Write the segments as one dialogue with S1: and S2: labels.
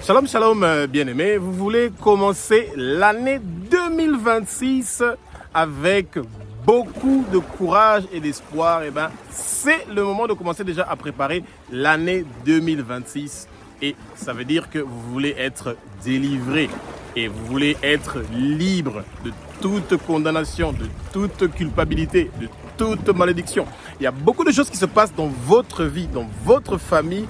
S1: Shalom, shalom, bien-aimés. Vous voulez commencer l'année 2026 avec beaucoup de courage et d'espoir. Eh bien, c'est le moment de commencer déjà à préparer l'année 2026. Et ça veut dire que vous voulez être délivré et vous voulez être libre de toute condamnation, de toute culpabilité, de toute malédiction. Il y a beaucoup de choses qui se passent dans votre vie, dans votre famille,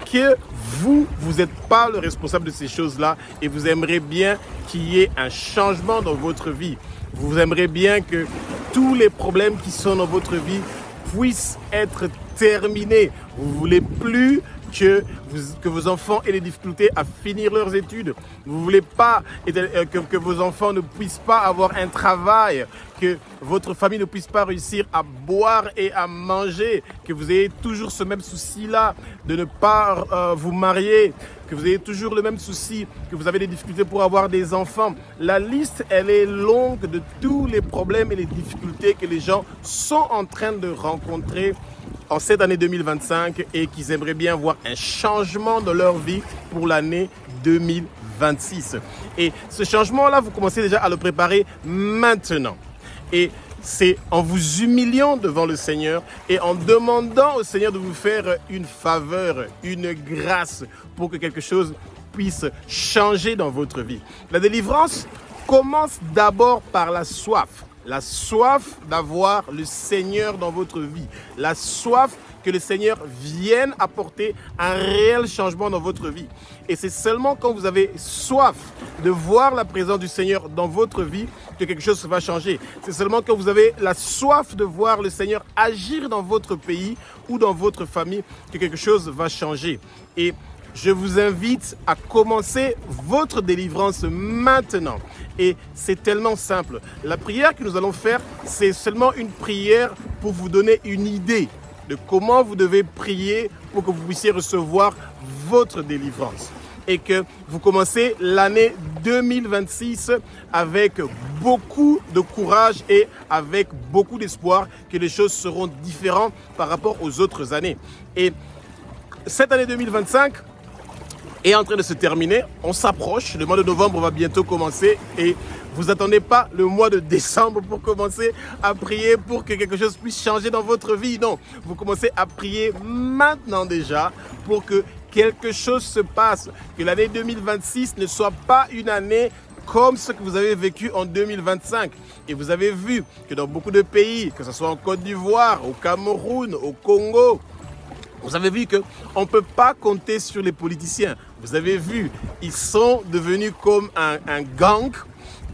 S1: que vous n'êtes pas le responsable de ces choses-là et vous aimeriez bien qu'il y ait un changement dans votre vie. Vous aimeriez bien que tous les problèmes qui sont dans votre vie puissent être terminés. Vous ne voulez plus que vos enfants aient des difficultés à finir leurs études. Vous ne voulez pas que vos enfants ne puissent pas avoir un travail, que votre famille ne puisse pas réussir à boire et à manger, que vous ayez toujours ce même souci-là de ne pas vous marier, que vous ayez toujours le même souci, que vous avez des difficultés pour avoir des enfants. La liste, elle est longue de tous les problèmes et les difficultés que les gens sont en train de rencontrer en cette année 2025 et qu'ils aimeraient bien voir un changement dans leur vie pour l'année 2026. Et ce changement-là, vous commencez déjà à le préparer maintenant. Et c'est en vous humiliant devant le Seigneur et en demandant au Seigneur de vous faire une faveur, une grâce pour que quelque chose puisse changer dans votre vie. La délivrance commence d'abord par la soif. La soif d'avoir le Seigneur dans votre vie. La soif que le Seigneur vienne apporter un réel changement dans votre vie. Et c'est seulement quand vous avez soif de voir la présence du Seigneur dans votre vie que quelque chose va changer. C'est seulement quand vous avez la soif de voir le Seigneur agir dans votre pays ou dans votre famille que quelque chose va changer. Et je vous invite à commencer votre délivrance maintenant. Et c'est tellement simple. La prière que nous allons faire, c'est seulement une prière pour vous donner une idée de comment vous devez prier pour que vous puissiez recevoir votre délivrance. Et que vous commencez l'année 2026 avec beaucoup de courage et avec beaucoup d'espoir que les choses seront différentes par rapport aux autres années. Et cette année 2025 est en train de se terminer, on s'approche, le mois de novembre va bientôt commencer et vous n'attendez pas le mois de décembre pour commencer à prier pour que quelque chose puisse changer dans votre vie. Non, vous commencez à prier maintenant déjà pour que quelque chose se passe, que l'année 2026 ne soit pas une année comme ce que vous avez vécu en 2025. Et vous avez vu que dans beaucoup de pays, que ce soit en Côte d'Ivoire, au Cameroun, au Congo, vous avez vu qu'on ne peut pas compter sur les politiciens. Vous avez vu, ils sont devenus comme un gang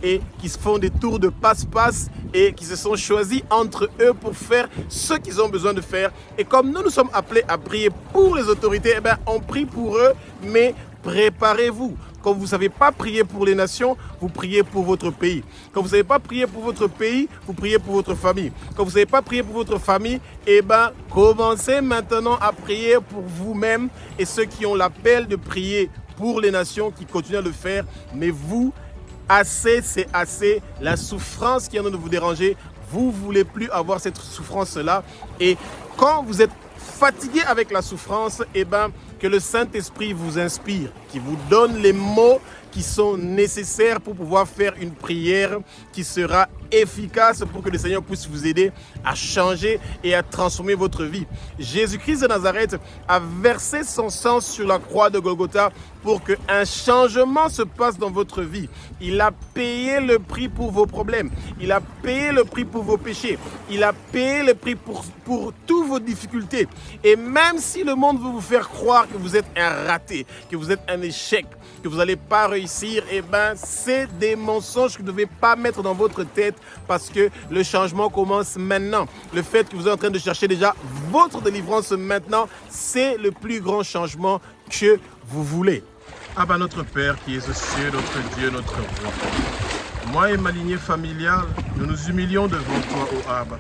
S1: et qui se font des tours de passe-passe et qui se sont choisis entre eux pour faire ce qu'ils ont besoin de faire. Et comme nous sommes appelés à prier pour les autorités, eh bien, on prie pour eux, mais préparez-vous. Quand vous ne savez pas prier pour les nations, vous priez pour votre pays. Quand vous ne savez pas prier pour votre pays, vous priez pour votre famille. Quand vous ne savez pas prier pour votre famille, eh bien, commencez maintenant à prier pour vous-même et ceux qui ont l'appel de prier pour les nations, qui continuent à le faire. Mais vous, assez, c'est assez. La souffrance qui est en train de vous déranger, vous ne voulez plus avoir cette souffrance-là. Et quand vous êtes fatigué avec la souffrance, eh bien, que le Saint-Esprit vous inspire, qui vous donne les mots qui sont nécessaires pour pouvoir faire une prière qui sera efficace pour que le Seigneur puisse vous aider à changer et à transformer votre vie. Jésus-Christ de Nazareth a versé son sang sur la croix de Golgotha pour qu'un changement se passe dans votre vie. Il a payé le prix pour vos problèmes. Il a payé le prix pour vos péchés. Il a payé le prix pour toutes vos difficultés. Et même si le monde veut vous faire croire que vous êtes un raté, que vous êtes un échec, que vous n'allez pas réussir, eh bien, c'est des mensonges que vous ne devez pas mettre dans votre tête parce que le changement commence maintenant. Le fait que vous êtes en train de chercher déjà votre délivrance maintenant, c'est le plus grand changement que vous voulez. Abba, notre Père qui es aux cieux, notre Dieu, notre roi. Moi et ma lignée familiale, nous nous humilions devant toi, ô Abba.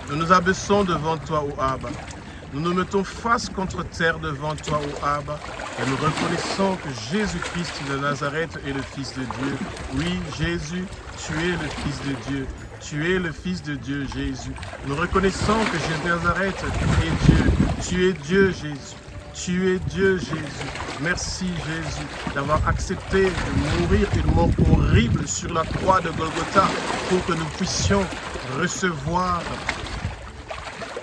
S1: Nous nous abaissons devant toi, ô Abba. Nous nous mettons face contre terre devant toi, ô Abba, et nous reconnaissons que Jésus-Christ de Nazareth est le Fils de Dieu. Oui, Jésus, tu es le Fils de Dieu. Tu es le Fils de Dieu, Jésus. Nous reconnaissons que Jésus de Nazareth est Dieu. Tu es Dieu, Jésus. Tu es Dieu, Jésus. Merci Jésus d'avoir accepté de mourir une mort horrible sur la croix de Golgotha pour que nous puissions recevoir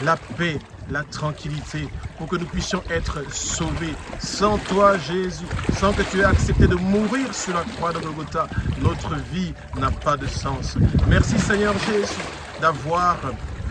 S1: la paix, la tranquillité, pour que nous puissions être sauvés. Sans toi, Jésus, sans que tu aies accepté de mourir sur la croix de Golgotha, notre vie n'a pas de sens. Merci Seigneur Jésus d'avoir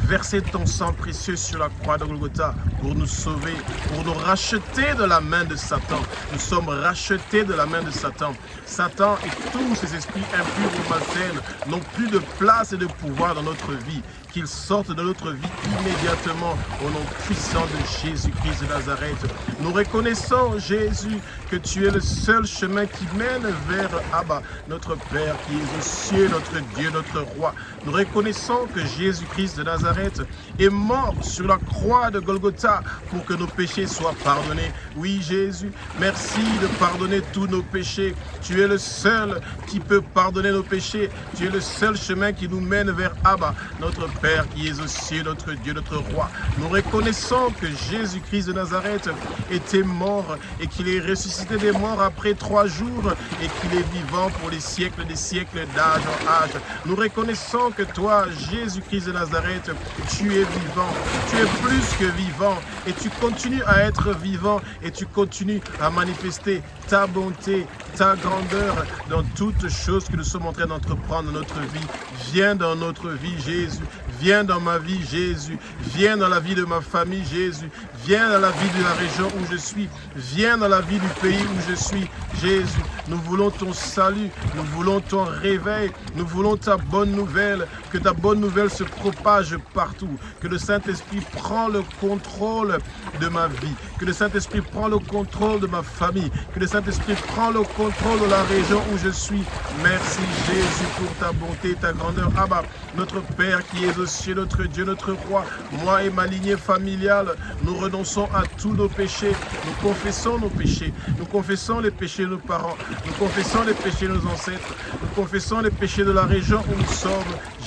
S1: versé ton sang précieux sur la croix de Golgotha pour nous sauver, pour nous racheter de la main de Satan. Nous sommes rachetés de la main de Satan. Satan et tous ces esprits impurs ou malsains n'ont plus de place et de pouvoir dans notre vie. Qu'ils sortent de notre vie immédiatement au nom puissant de Jésus-Christ de Nazareth. Nous reconnaissons, Jésus, que tu es le seul chemin qui mène vers Abba, notre Père qui est aux cieux, notre Dieu, notre Roi. Nous reconnaissons que Jésus-Christ de Nazareth est mort sur la croix de Golgotha pour que nos péchés soient pardonnés. Oui, Jésus, merci de pardonner tous nos péchés. Tu es le seul qui peut pardonner nos péchés. Tu es le seul chemin qui nous mène vers Abba, notre Père qui est aux cieux, notre Dieu, notre Roi. Nous reconnaissons que Jésus-Christ de Nazareth était mort et qu'il est ressuscité des morts après 3 jours et qu'il est vivant pour les siècles des siècles, d'âge en âge. Nous reconnaissons que toi, Jésus-Christ de Nazareth, tu es vivant, tu es plus que vivant et tu continues à être vivant et tu continues à manifester ta bonté, ta grandeur dans toutes choses que nous sommes en train d'entreprendre dans notre vie. Viens dans notre vie, Jésus. Viens dans ma vie, Jésus. Viens dans la vie de ma famille, Jésus. Viens dans la vie de la région où je suis. Viens dans la vie du pays où je suis, Jésus. Nous voulons ton salut. Nous voulons ton réveil. Nous voulons ta bonne nouvelle. Que ta bonne nouvelle se propage partout. Que le Saint-Esprit prend le contrôle de ma vie. Que le Saint-Esprit prend le contrôle de ma famille. Que le Saint-Esprit prend le contrôle de la région où je suis. Merci, Jésus, pour ta bonté, ta grandeur. Abba, notre Père qui est aux cieux, notre Dieu, notre Roi, moi et ma lignée familiale, nous renonçons à tous nos péchés. Nous confessons nos péchés. Nous confessons les péchés de nos parents. Nous confessons les péchés de nos ancêtres. Nous confessons les péchés de la région où nous sommes.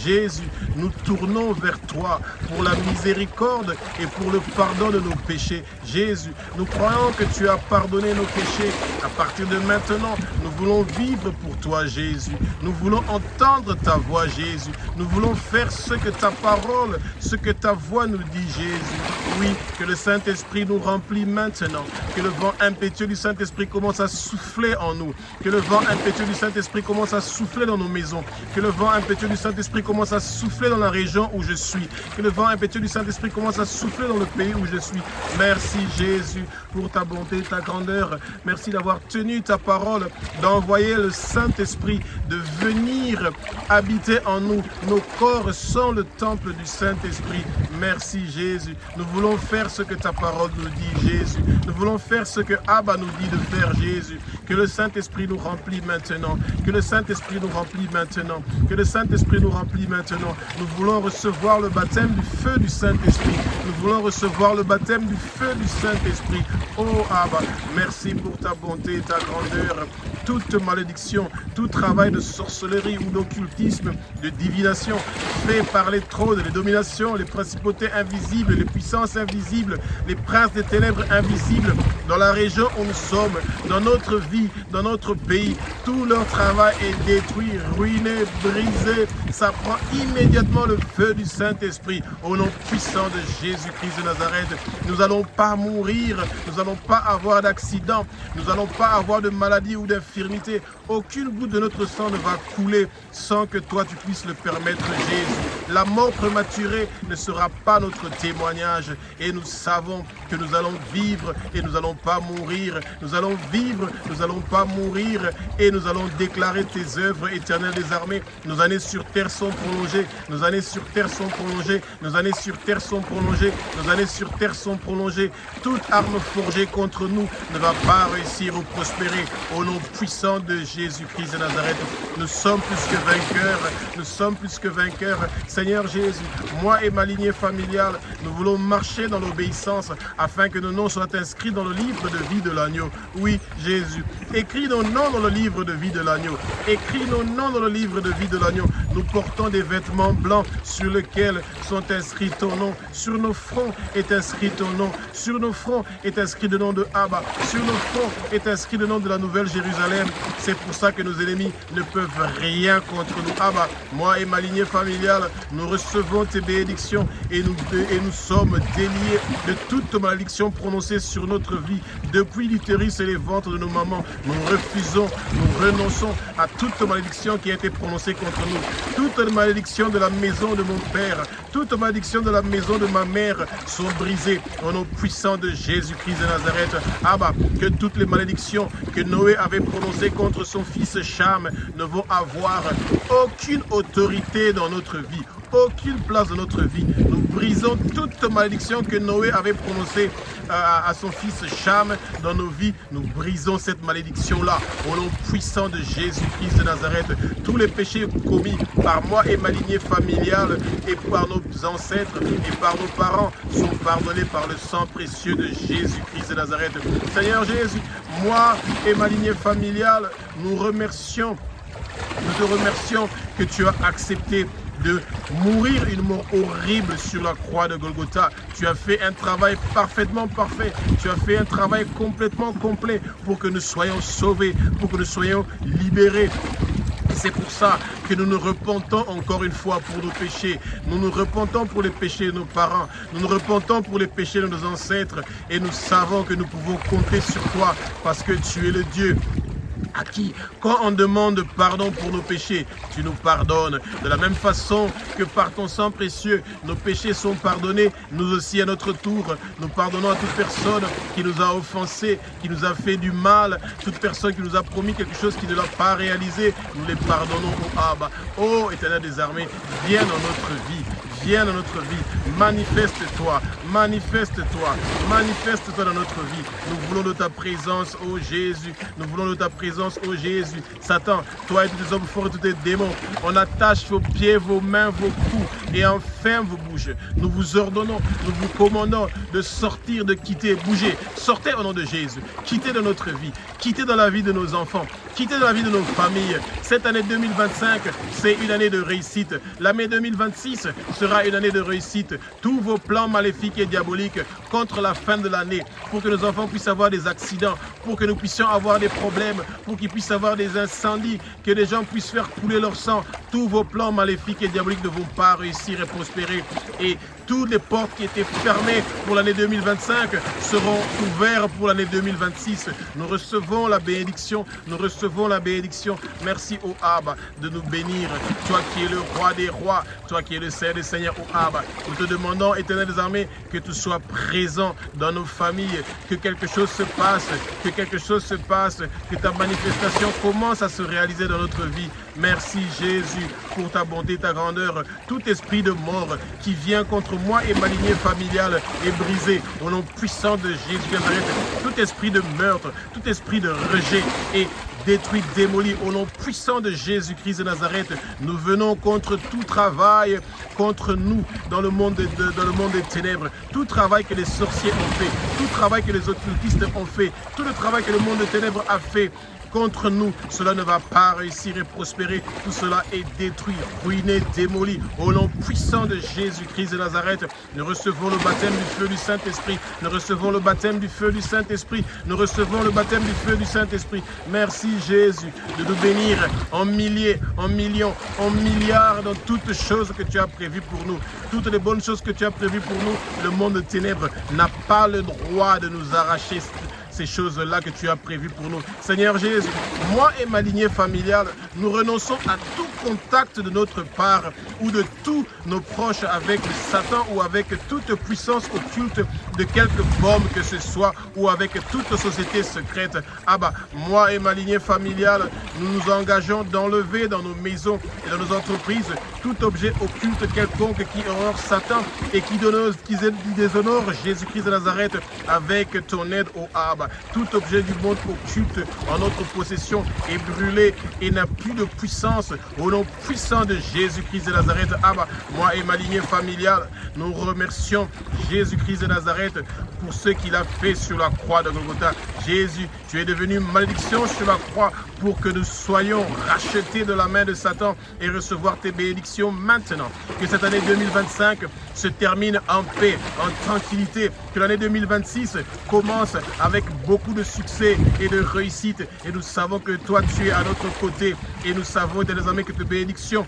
S1: Jésus, nous tournons vers toi pour la miséricorde et pour le pardon de nos péchés. Jésus, nous croyons que tu as pardonné nos péchés. À partir de maintenant, nous voulons vivre pour toi, Jésus. Nous voulons entendre ta voix, Jésus. Nous voulons faire ce que ta parole, ce que ta voix nous dit, Jésus. Oui, que le Saint-Esprit nous remplit maintenant. Que le vent impétueux du Saint-Esprit commence à souffler en nous. Que le vent impétueux du Saint-Esprit commence à souffler dans nos maisons. Que le vent impétueux du Saint-Esprit commence à souffler dans la région où je suis. Que le vent impétueux du Saint-Esprit commence à souffler dans le pays où je suis. Merci Jésus pour ta bonté, ta grandeur. Merci d'avoir tenu ta parole, d'envoyer le Saint-Esprit, de venir habiter en nous. Nos corps sont le temple du Saint-Esprit. Merci Jésus. Nous voulons faire ce que ta parole nous dit, Jésus. Nous voulons faire ce que Abba nous dit de faire, Jésus. Que le Saint-Esprit nous remplit maintenant. Que le Saint-Esprit nous remplit maintenant. Que le Saint-Esprit nous remplit maintenant. Nous voulons recevoir le baptême du feu du Saint-Esprit. Nous voulons recevoir le baptême du feu du Saint-Esprit. Oh Abba, merci pour ta bonté et ta grandeur. Toute malédiction, tout travail de sorcellerie ou d'occultisme, de divination, fait par les trônes, les dominations, les principautés invisibles, les puissances invisibles, les princes des ténèbres invisibles, dans la région où nous sommes, dans notre vie, dans notre pays, tout leur travail est détruit, ruiné, brisé. Ça prend immédiatement le feu du Saint-Esprit. Au nom puissant de Jésus-Christ de Nazareth, nous n'allons pas mourir, nous n'allons pas avoir d'accident, nous n'allons pas avoir de maladie ou d'infirmité. Aucune goutte de notre sang ne va couler sans que toi tu puisses le permettre, Jésus. La mort prématurée ne sera pas notre témoignage et nous savons que nous allons vivre et nous n'allons pas mourir. Nous allons vivre, nous n'allons pas mourir et nous allons déclarer tes œuvres éternelles des armées. Nos années sur terre sont prolongées, nos années sur terre sont prolongées, nos années sur terre sont prolongées, nos années sur terre sont prolongées. Toute arme forgée contre nous ne va pas réussir ou prospérer. Au nom puissant de Jésus-Christ de Nazareth, nous sommes plus que vainqueurs, nous sommes plus que vainqueurs. Seigneur Jésus, moi et ma lignée familiale, nous voulons marcher dans l'obéissance afin que nos noms soient inscrits dans le livre de vie de l'agneau. Oui, Jésus, écris nos noms dans le livre de vie de l'agneau. Écris nos noms dans le livre de vie de l'agneau. Nous portons des vêtements blancs sur lesquels sont inscrits ton nom. Sur nos fronts est inscrit ton nom. Sur nos fronts est inscrit le nom de Abba. Sur nos fronts est inscrit le nom de la Nouvelle Jérusalem. C'est pour ça que nos ennemis ne peuvent rien contre nous. Abba, moi et ma lignée familiale, nous recevons tes bénédictions et nous sommes déliés de toute malédiction prononcée sur notre vie. Depuis l'utérus et les ventres de nos mamans, nous refusons, nous renonçons à toute malédiction qui a été prononcée contre nous. Toute malédiction de la maison de mon père, toute malédiction de la maison de ma mère sont brisées au nom puissant de Jésus-Christ de Nazareth. Abba, que toutes les malédictions que Noé avait prononcées contre son fils Cham ne vont avoir aucune autorité dans notre vie, aucune place dans notre vie. Nous brisons toute malédiction que Noé avait prononcée à son fils Cham dans nos vies. Nous brisons cette malédiction-là au nom puissant de Jésus-Christ de Nazareth. Tous les péchés commis par moi et ma lignée familiale et par nos ancêtres et par nos parents sont pardonnés par le sang précieux de Jésus-Christ de Nazareth. Seigneur Jésus, moi et ma lignée familiale, nous te remercions que tu as accepté de mourir une mort horrible sur la croix de Golgotha. Tu as fait un travail parfaitement parfait. Tu as fait un travail complètement complet pour que nous soyons sauvés, pour que nous soyons libérés. C'est pour ça que nous nous repentons encore une fois pour nos péchés. Nous nous repentons pour les péchés de nos parents. Nous nous repentons pour les péchés de nos ancêtres. Et nous savons que nous pouvons compter sur toi parce que tu es le Dieu à qui, quand on demande pardon pour nos péchés, tu nous pardonnes. De la même façon que par ton sang précieux, nos péchés sont pardonnés, nous aussi à notre tour, nous pardonnons à toute personne qui nous a offensés, qui nous a fait du mal, toute personne qui nous a promis quelque chose qui ne l'a pas réalisé, nous les pardonnons au Abba. Ô Éternel des armées, viens dans notre vie. Viens dans notre vie, manifeste-toi, manifeste-toi, manifeste-toi dans notre vie. Nous voulons de ta présence, ô Jésus, nous voulons de ta présence, ô Jésus. Satan, toi et tous les hommes forts et tous les démons, on attache vos pieds, vos mains, vos coups et enfin vos bouches. Nous vous ordonnons, nous vous commandons de sortir, de quitter, bouger. Sortez au nom de Jésus, quittez dans notre vie, quittez dans la vie de nos enfants, quittez dans la vie de nos familles. Cette année 2025, c'est une année de réussite. L'année 2026 sera une année de réussite. Tous vos plans maléfiques et diaboliques contre la fin de l'année, pour que nos enfants puissent avoir des accidents, pour que nous puissions avoir des problèmes, pour qu'ils puissent avoir des incendies, que les gens puissent faire couler leur sang. Tous vos plans maléfiques et diaboliques ne vont pas réussir et prospérer. Et toutes les portes qui étaient fermées pour l'année 2025 seront ouvertes pour l'année 2026. Nous recevons la bénédiction, nous recevons la bénédiction. Merci au Abba de nous bénir. Toi qui es le roi des rois, toi qui es le Seigneur des seigneurs, au Abba. Nous te demandons, Éternel des armées, que tu sois présent dans nos familles, que quelque chose se passe, que quelque chose se passe, que ta manifestation commence à se réaliser dans notre vie. Merci Jésus pour ta bonté, ta grandeur. Tout esprit de mort qui vient contre moi et ma lignée familiale est brisé au nom puissant de Jésus de Nazareth. Tout esprit de meurtre, tout esprit de rejet est détruit, démoli au nom puissant de Jésus-Christ de Nazareth. Nous venons contre tout travail contre nous dans le monde des ténèbres. Tout travail que les sorciers ont fait, tout travail que les occultistes ont fait, tout le travail que le monde des ténèbres a fait contre nous, cela ne va pas réussir et prospérer. Tout cela est détruit, ruiné, démoli. Au nom puissant de Jésus-Christ de Nazareth, nous recevons le baptême du feu du Saint-Esprit. Nous recevons le baptême du feu du Saint-Esprit. Nous recevons le baptême du feu du Saint-Esprit. Merci Jésus de nous bénir en milliers, en millions, en milliards dans toutes choses que tu as prévues pour nous. Toutes les bonnes choses que tu as prévues pour nous, le monde de ténèbres n'a pas le droit de nous arracher ces choses-là que tu as prévues pour nous. Seigneur Jésus, moi et ma lignée familiale, nous renonçons à tout contact de notre part ou de tous nos proches avec Satan ou avec toute puissance occulte de quelque forme que ce soit ou avec toute société secrète. Ah bah, moi et ma lignée familiale, nous nous engageons d'enlever dans nos maisons et dans nos entreprises tout objet occulte quelconque qui honore Satan et qui déshonore Jésus-Christ de Nazareth avec ton aide, ô Abba. Tout objet du monde occulte en notre possession malédiction est brûlée et n'a plus de puissance. Au nom puissant de Jésus-Christ de Nazareth, Abba, moi et ma lignée familiale, nous remercions Jésus-Christ de Nazareth pour ce qu'il a fait sur la croix de Golgotha. Jésus, tu es devenu malédiction sur la croix pour que nous soyons rachetés de la main de Satan et recevoir tes bénédictions maintenant. Que cette année 2025 se termine en paix, en tranquillité. Que l'année 2026 commence avec beaucoup de succès et de réussite. Et nous savons que toi, tu es à notre côté. Et nous savons désormais que tes bénédictions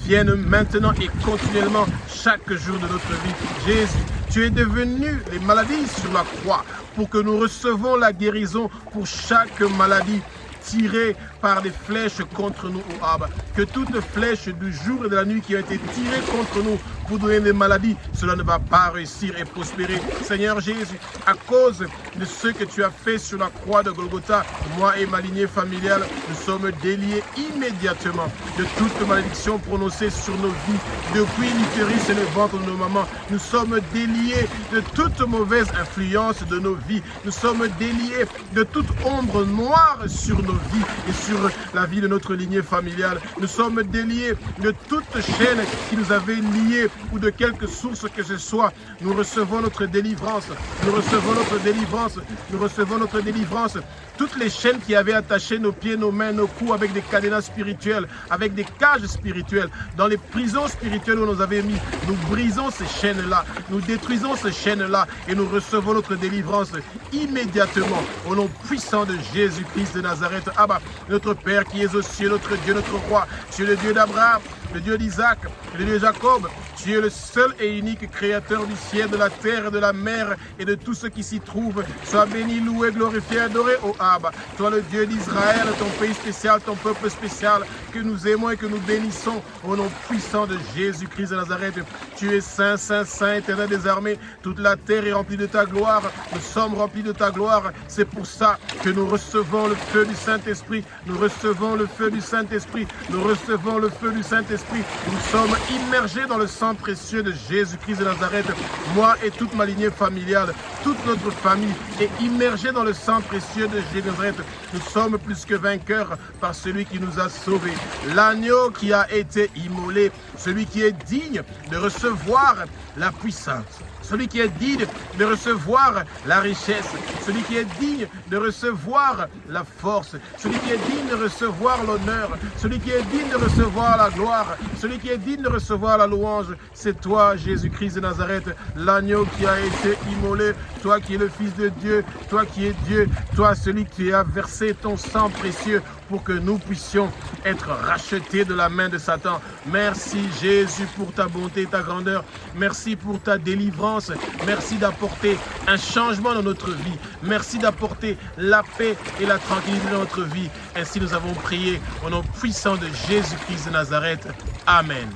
S1: viennent maintenant et continuellement chaque jour de notre vie. Jésus, tu es devenu les maladies sur la croix pour que nous recevons la guérison pour chaque maladie tirée par des flèches contre nous, oh Abba. Que toutes les flèches du jour et de la nuit qui ont été tirées contre nous pour donner des maladies, cela ne va pas réussir et prospérer. Seigneur Jésus, à cause de ce que tu as fait sur la croix de Golgotha, moi et ma lignée familiale, nous sommes déliés immédiatement de toute malédiction prononcée sur nos vies. Depuis l'utérus et le ventre de nos mamans, nous sommes déliés de toute mauvaise influence de nos vies. Nous sommes déliés de toute ombre noire sur nos vies et sur la vie de notre lignée familiale. Nous sommes déliés de toute chaîne qui nous avait liés ou de quelque source que ce soit. Nous recevons notre délivrance. Nous recevons notre délivrance. Nous recevons notre délivrance. Toutes les chaînes qui avaient attaché nos pieds, nos mains, nos coups avec des cadenas spirituels, avec des cages spirituelles, dans les prisons spirituelles où on nous avait mis, nous brisons ces chaînes-là, nous détruisons ces chaînes-là et nous recevons notre délivrance immédiatement au nom puissant de Jésus-Christ de Nazareth. Abba, notre Père qui es aux cieux, notre Dieu, notre roi, tu es le Dieu d'Abraham, le Dieu d'Isaac, le Dieu de Jacob. Tu es le seul et unique créateur du ciel, de la terre et de la mer et de tout ce qui s'y trouve. Sois béni, loué, glorifié, adoré, ô Abba. Toi le Dieu d'Israël, ton pays spécial, ton peuple spécial, que nous aimons et que nous bénissons au nom puissant de Jésus-Christ de Nazareth. Tu es saint, saint, saint, éternel des armées. Toute la terre est remplie de ta gloire. Nous sommes remplis de ta gloire. C'est pour ça que nous recevons le feu du Saint-Esprit. Nous recevons le feu du Saint-Esprit. Nous recevons le feu du Saint-Esprit. Nous sommes immergés dans le sang précieux de Jésus-Christ de Nazareth. Moi et toute ma lignée familiale, toute notre famille est immergée dans le sang précieux de Jésus de Nazareth. Nous sommes plus que vainqueurs par celui qui nous a sauvés. L'agneau qui a été immolé, celui qui est digne de recevoir la puissance. Celui qui est digne de recevoir la richesse, celui qui est digne de recevoir la force, celui qui est digne de recevoir l'honneur, celui qui est digne de recevoir la gloire, celui qui est digne de recevoir la louange, c'est toi, Jésus-Christ de Nazareth, l'agneau qui a été immolé, toi qui es le Fils de Dieu, toi qui es Dieu, toi celui qui a versé ton sang précieux pour que nous puissions être rachetés de la main de Satan. Merci Jésus pour ta bonté et ta grandeur. Merci pour ta délivrance. Merci d'apporter un changement dans notre vie. Merci d'apporter la paix et la tranquillité dans notre vie. Ainsi nous avons prié au nom puissant de Jésus-Christ de Nazareth. Amen.